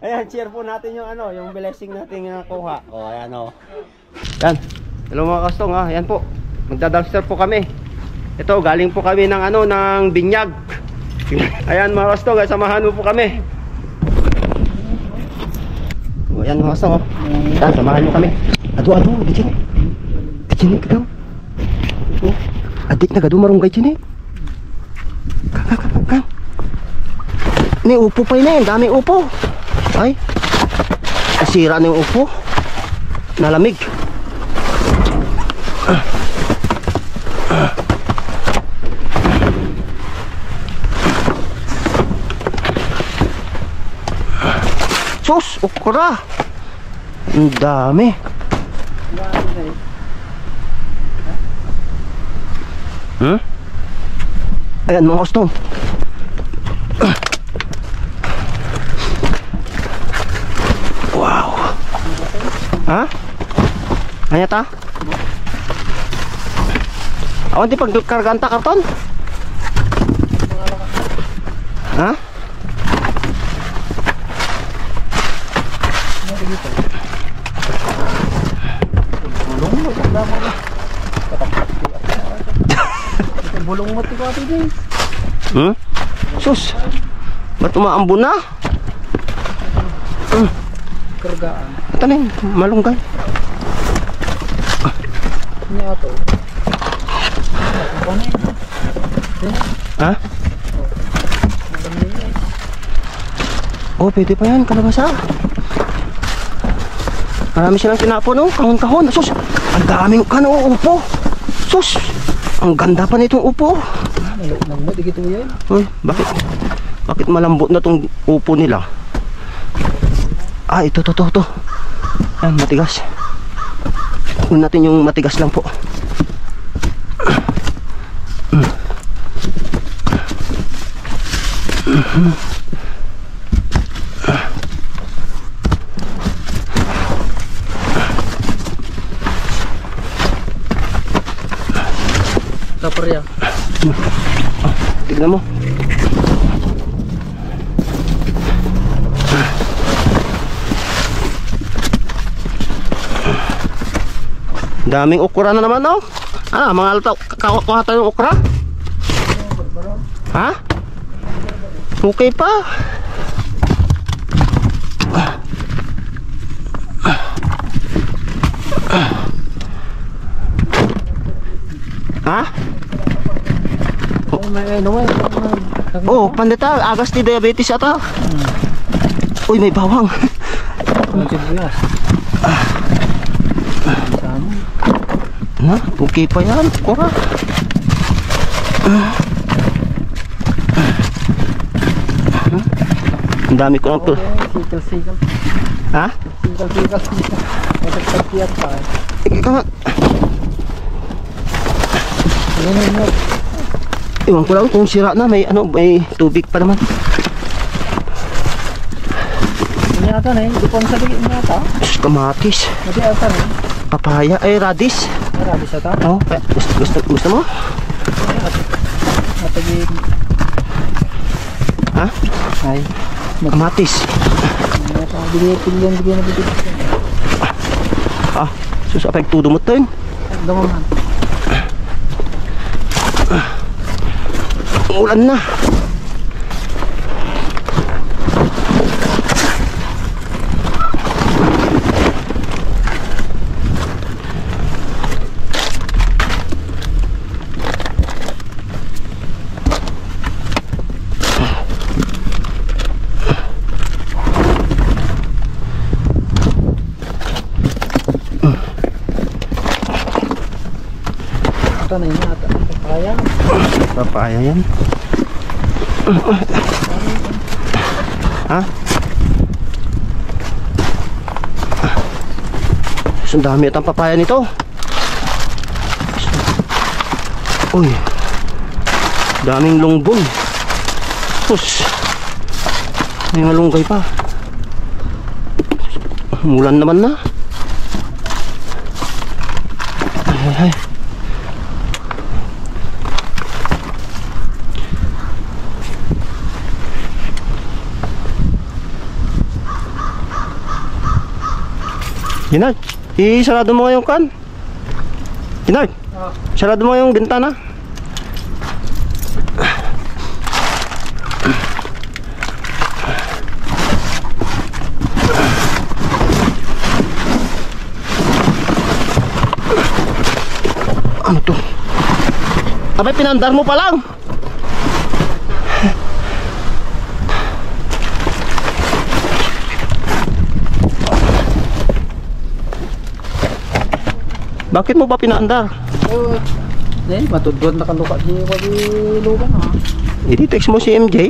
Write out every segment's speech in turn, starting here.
Ayan, cheer po natin yung ano, yung blessing natin nakuha. O, ayan o. Yan. Hello mga kastong ha. Ayan po. Magdadalster po kami. Ito, galing po kami ng ano, ng Binyag. Ayan mga kastong, samahan mo po kami. O, ayan mga kastong o. Ayan, samahan mo kami. Ado, gajin. Gajin, kagaw. Adik na gado marunggay dyan eh. Kang. Ini upo pa yun eh. Daming upo. Ay. Nasira na yung upo. Nalamig. Sus, okra. Ang dami. Ayan mga kastong. Wow. Ha? Kanya ta? Awan di pagkarganta karton? Ha? Bulong mati ko ati din. Sus. Ba't umaambon na? Kargaan. Ito na yun, malunggay. Niya ito. Ha? Oh, pwede pa yan, kalabasa. Marami silang tinapon, no? Kahon-kahon. Sus, ang daming upo. Sus, ang ganda pa nitong upo. Malambot, di gito yan. Uy, bakit malambot na tong upo nila? Ah, ito. Ayan, matigas. Kunin natin yung matigas lang po. Tapar ya. Tignan mo. Daming okra na naman, no? Mga alta, kuha tayo ng okra? Ha? Okay pa. Ha? Oh, pandita, agas ti diabetes ata. Uy, may bawang. Na, okay pa yan, kura. Ang dami ko lang to. Sikal. Ha? Sikal. Matagpagkiyat pa. Ikaw. Ano. Iwan ko lang kung sira na, may tubig pa naman. Nyata na yun, dupon sa bigit nyata. Kamatis. Mati ata na yun. Papaya, radis. Marami sa ta. Oh, gusto mo? Matagin. Ha? Ay. Kamatis. Nyata, bigyan na bigyan. Ah, susapag tudo mo to yun. Damaman. Ulan na. Ito na yun ata. Papaya. Papaya yan. Ha? Ang dami at ang papaya nito. Uy, daming longbong. Sus, may malunggay pa. Mulan naman na. Ay. Ginard, isarado mo nga yung kan. Ginard, sarado mo yung bintana. Ano to? Abay, pinandar mo pa lang. Bakit mo ba pinaandar? Matudod na kaluka di wali lupa na. Hindi, text mo si MJ.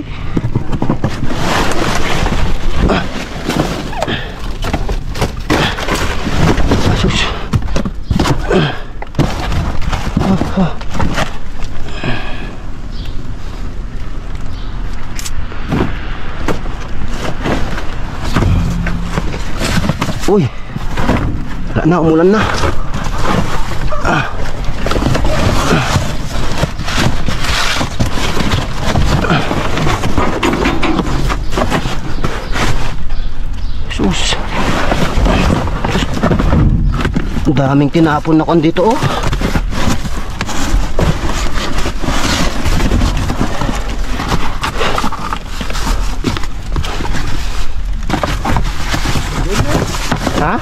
Asus. Uy, wala na, umulan na. Sus. Ang daming tinapon na kon dito, oh. Ha?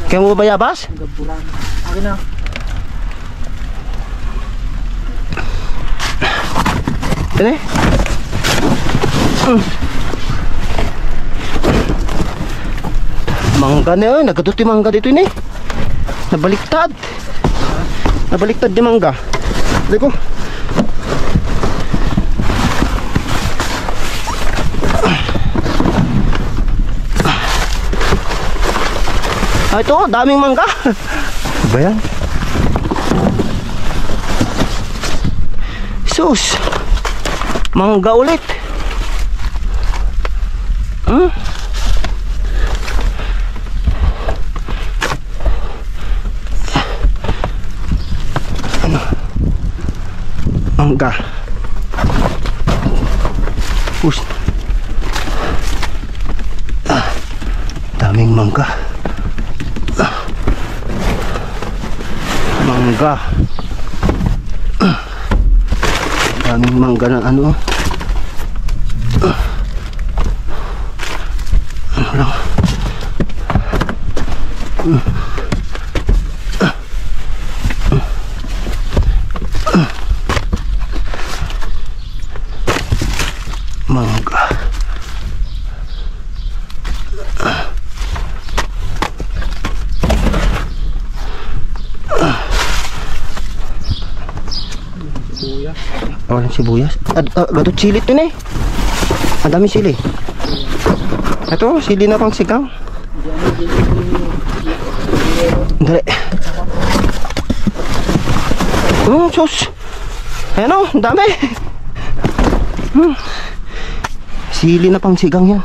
Kaya mo ba bayabas? Gabulan. Akin na. Ini. Mangga na yun, nagkatuti mangga dito ini. Nabaliktad. Nabaliktad di mangga. Dito. Ah, ito, daming mangga. Ba yan? Sus. Mangga ulit. Ano? Mangga. Sus. Daming mangga. Mangga. Daming mangga na ano. Ano lang. Mangga. Walang sibuyas. Gatot sili ito na eh. Ang dami sili. Ito, sili na pang sigang. Dali. Sus. Ayan o, ang dami. Sili na pang sigang yan.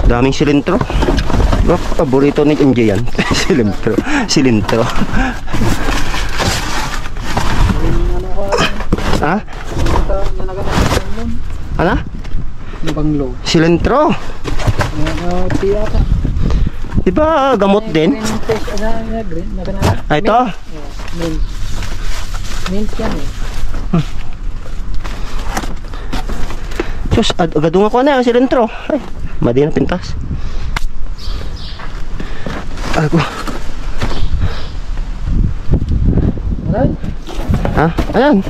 Daming silintro. Paborito ni MJ yan. Silintro. Silintro. Ha? Ano? Banglo. Silintro. Tiyata. Diba gamot din? Green. Ah, ito? Mint. Mint yan eh. Sus, agadungan ko na yung silintro. Ay, madi na pintas. Ako. Aray. Ha? Ayan.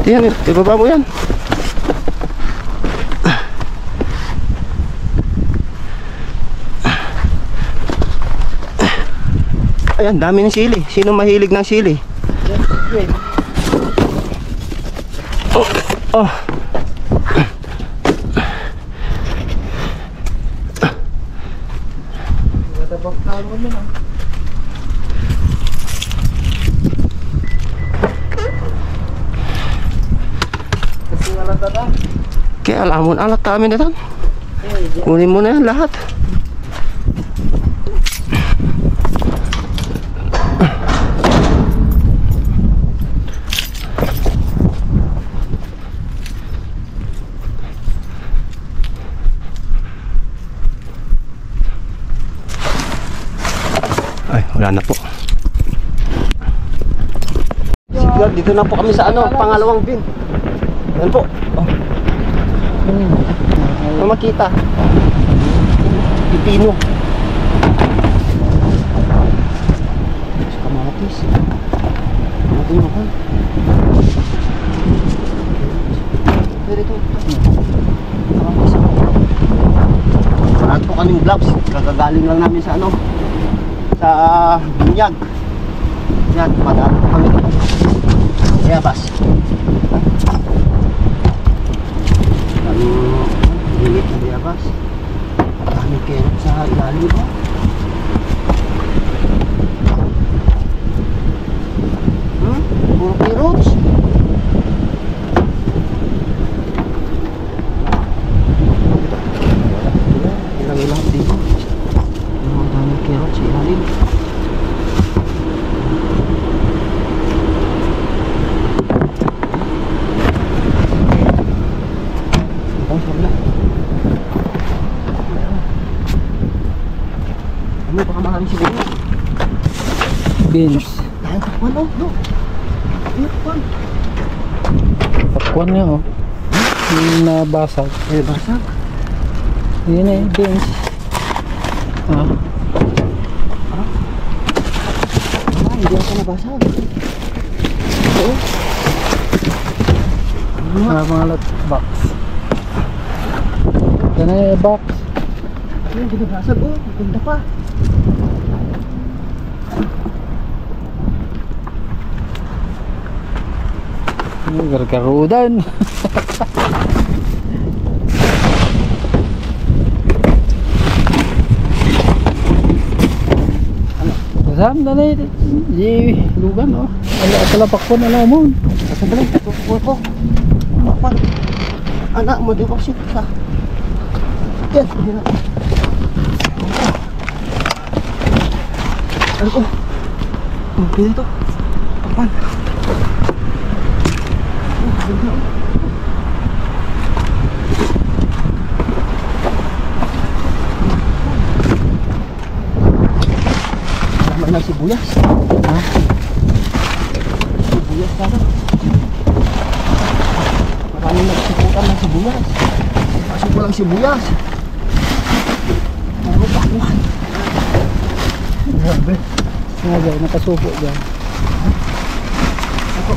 Yan, ibaba mo yan. Ayan, dami ng sili. Sino mahilig ng sili? Oh. Oh. Kaya alamon alat kami na tan. Kunin mo na yan lahat. Ay, wala na po. Siguro, dito na po kami sa ano, pangalawang bin. Yan po. Oh. Ano makita? Pipino. Kamatis. Kamatis mo kan? Dito. Kamatis. Wala po kaming gloves. Kagagaling lang namin sa ano, sa binyag. Yan, padaan po kami. Kaya bas. Limit na biyabas. Dami kerot sa ilalim mo. Puro kerots. Ilang dito. Ang dami kerot sa ilalim. Ano baka maraming siguro? Beans. Ayan, takwan oh, no. Ayan, takwan. Pakwan niya oh. Yung nabasag. Eh, basag. Yun eh, beans. Ah. Hindi ako nabasag. Oo. Mga lot box. Yan na yung box. Ayun, hindi nabasag oh. Maganda pa. Gargarudan. Kasam na na di lugan oh. Ala atala pakon ala mo. Asa ba lang? Tukuha ko. Pakwan. Anak mo, di ba siya ka? Yan, hindi na. Ano ko? Pili ito. Pakwan. Tama na sibuyas. Ha? Sibuyas sana. Maraming nagsipukan ng sibuyas. Pasok ko lang sibuyas. Puro pakwan. Grabe. Nga dyan, nakasupo dyan. Ako.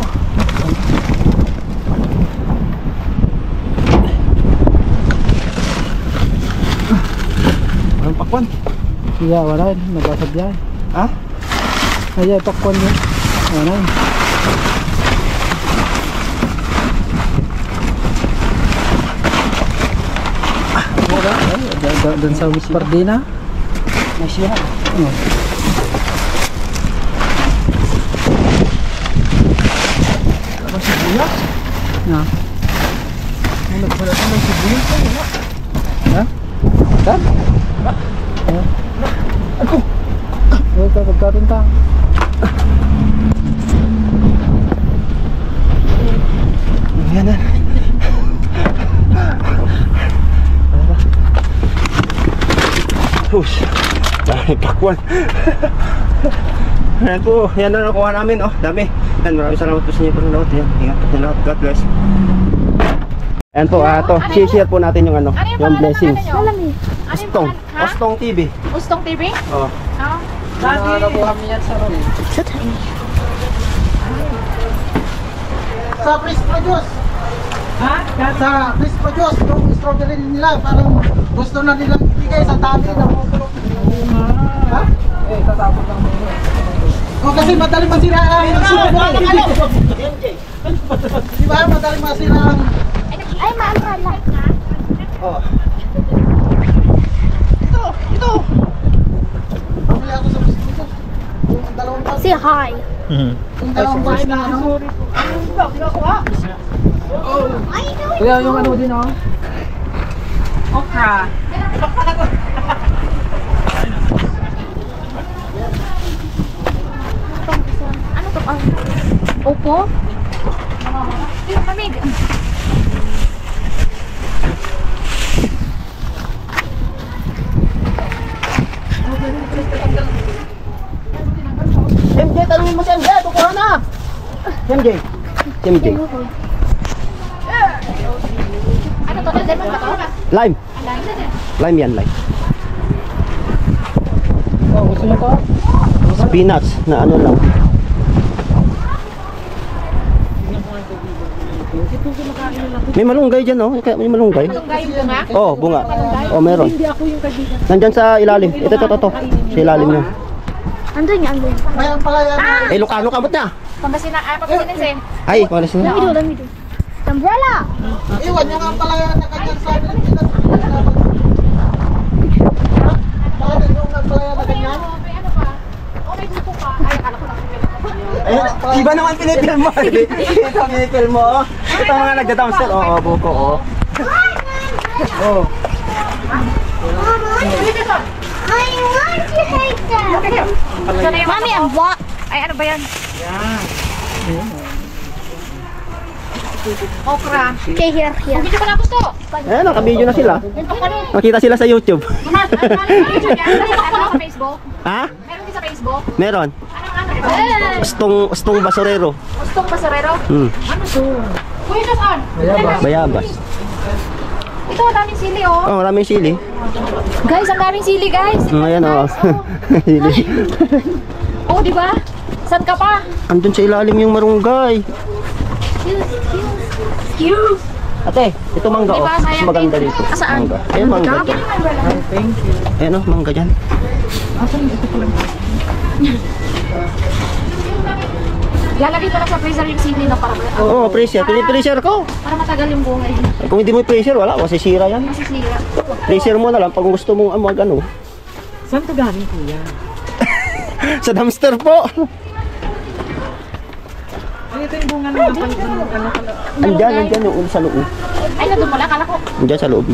Walang pakwan. Iya, wala yun. Nabasag yan. Ha? Ayan, pakwan yun. Wala yun. Wala. Doon sa Pardina. May sira. Ano? Ano sibuyas? Na. May nagpala ka ng sibuyas ka, wala. Ha? Saan? Ha? Ako! Huwag ka pagkatunta. Yan na. Hus. Dami pakwan. Yan po, yan na nakuha namin, oh, dami. Yan, maraming salamat po sa inyo po ng lahat. Yan, ingat po sa lahat. God bless. Ayan po, to, share po natin yung ano, yung blessings. Ustong, Ustong TV. Ustong TV? Oh. Oo. Nakuha mo yan sa ron. Sa Please Produce. Ha? Sa Please Produce, yung strawberry nila, parang gusto na nilang ibigay sa dami na bubulok. Ha? Eh, tatapos lang mo yun. O kasi madali masira ang strawberry. Di ba? Madali masira ang... Ay, maantala. Oh. Ito! Pamili ako sa Please Produce. Yung dalawang box. Say hi. Yung dalawang box na ano. Kuya, yung ano din oh. Okra. Ano to? Opo? Mamig. Bilangin mo si MJ, kukuha na. Si MJ. Si MJ. Ano to? Lemon ba to? Lime. Lime yan, lime. Oh, gusto mo to? Spinach na ano lang. May malunggay dyan, oh. May malunggay. Malunggay yung bunga? Oh, bunga. Oh, meron. Hindi ako yung kaibigan. Nandyan sa ilalim. Ito. Sa ilalim niya. Andun niya, andun. May ang palaya na. Ilocano kamot na. Pangasinan, Pangasinan sin. Ay, palis na. Lamido. Umbrella! Iwan niya nga ang palaya na ganyan sa amin. Bakit yung ang palaya na ganyan? May ano pa? Oh, may buko pa. Ay, akala ko lang. Eh, iba naman pinipil mo. Ito pinipil mo, oh. Ito mga nagda-dumpster. Oo, buko, oh. Oh. I want to take that! Mami, ang what? Ay, ano ba yan? Okra. Okay, here. Video ka na gusto. Ayan, nakabidyo na sila. Makita sila sa YouTube. Ano sa Facebook? Ha? Meron din sa Facebook? Meron. Ano? Ustong basurero. Gustong basurero? Ano to? Kuya, saan? Bayabas. Ito, ang daming sili, oh. Oh, maraming sili. Guys, ang daming sili, guys. Ayan, oh. Sili. Oh, di ba? Saan ka pa? Andun sa ilalim yung marunggay. Excuse. Ate, ito mangga, oh. Diba, Mas sayang maganda din. dito. Saan? Mangga. Ayan, mangga. Thank you. Ayan, oh, mangga dyan. Lalagay ko lang sa freezer yung sili na para Oo, freezer. Pini-freezer ko. para matagal yung buhay. Kung hindi mo i-freezer, wala. Masisira yan. Masisira. Freezer mo na lang pag gusto mong mag ano. Saan to galing, kuya? Sa dumpster po. Ay, ito yung bunga ng Andyan yung sa loob. Ay, nandun pala. Kala ko. Andyan sa loob.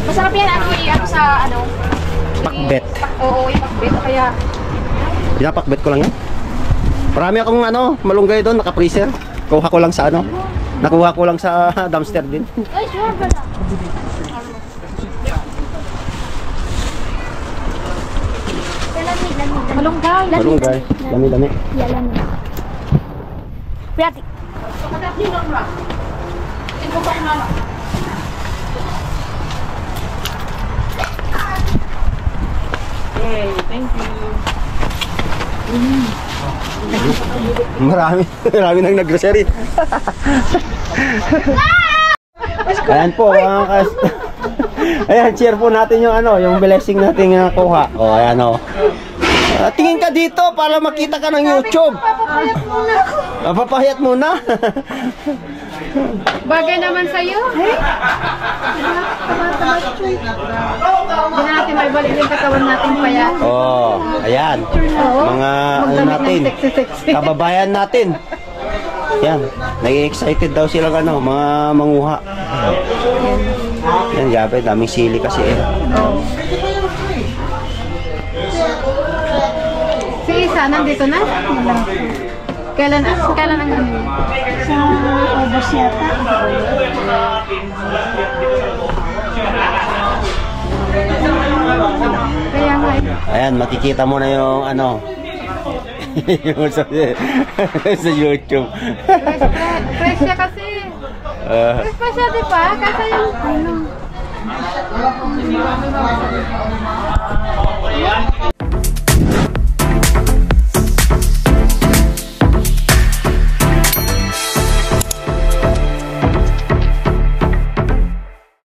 Masarap yan. Ano sa ano? Pakbet. Oo, yung pakbet. Kaya, Pinapakbet ko lang yan. Marami akong ano, malunggay doon, naka-freezer. Kuha ko lang sa ano. Nakuha ko lang sa dumpster din. ay, sure ba na? Malunggay. Malunggay. Dami-dami. Piati. Yay, thank you. Marami nang nag-grocery. Ayan po, mga kas... Ayan, share po natin yung ano, yung blessing natin nakuha. O, ayan o. Tingin ka dito para makita ka ng YouTube. Papahayat muna. Bagay naman sa'yo. Hindi natin may balik yung katawan natin pa yan. Oh, ayan. Mga ano natin, kababayan natin. Yan, nag-excited daw sila ano, mga manguha. Yan, gabi, daming sili kasi eh. Si Isa, nandito na? Kailan ang ganun? Sa August yata. Kaya nga Ayan, makikita mo na yung ano. Yung sa YouTube. fresh siya kasi. Fresh pa siya, di ba? Kasi yung ano.